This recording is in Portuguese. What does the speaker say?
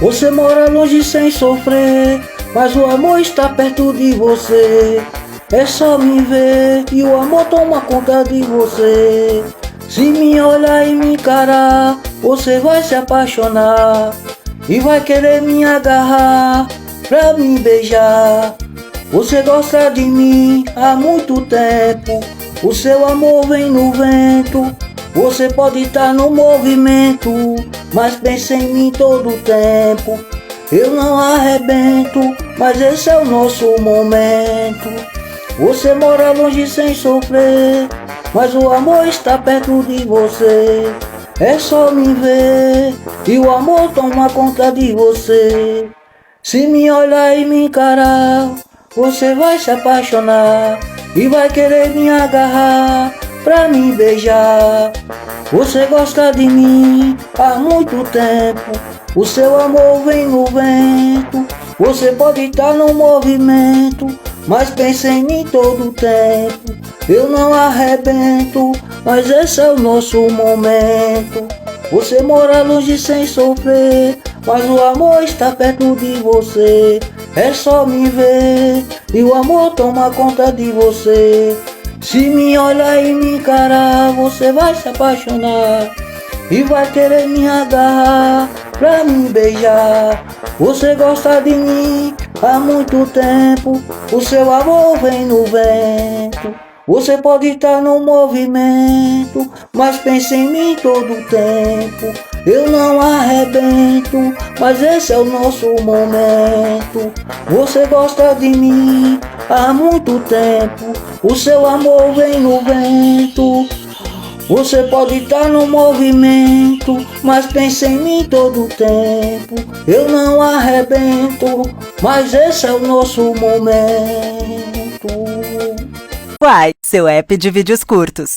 Você mora longe sem sofrer, mas o amor está perto de você. É só me ver e o amor toma conta de você. Se me olhar e me encarar, você vai se apaixonar e vai querer me agarrar pra me beijar. Você gosta de mim há muito tempo, o seu amor vem no vento. Você pode estar no movimento, mas pensa em mim todo o tempo. Eu não arrebento, mas esse é o nosso momento. Você mora longe sem sofrer, mas o amor está perto de você. É só me ver e o amor toma conta de você. Se me olhar e me encarar, você vai se apaixonar e vai querer me agarrar pra me beijar. Você gosta de mim há muito tempo, o seu amor vem no vento. Você pode estar no movimento, mas pensa em mim todo o tempo. Eu não arrebento, mas esse é o nosso momento. Você mora longe sem sofrer, mas o amor está perto de você. É só me ver e o amor toma conta de você. Se me olhar e me encarar, você vai se apaixonar e vai querer me agarrar pra me beijar. Você gosta de mim há muito tempo, o seu amor vem no vento. Você pode estar no movimento, mas pensa em mim todo o tempo. Eu não arrebento, mas esse é o nosso momento. Você gosta de mim há muito tempo, o seu amor vem no vento. Você pode estar no movimento, mas pensa em mim todo o tempo. Eu não arrebento, mas esse é o nosso momento. Uai, seu app de vídeos curtos.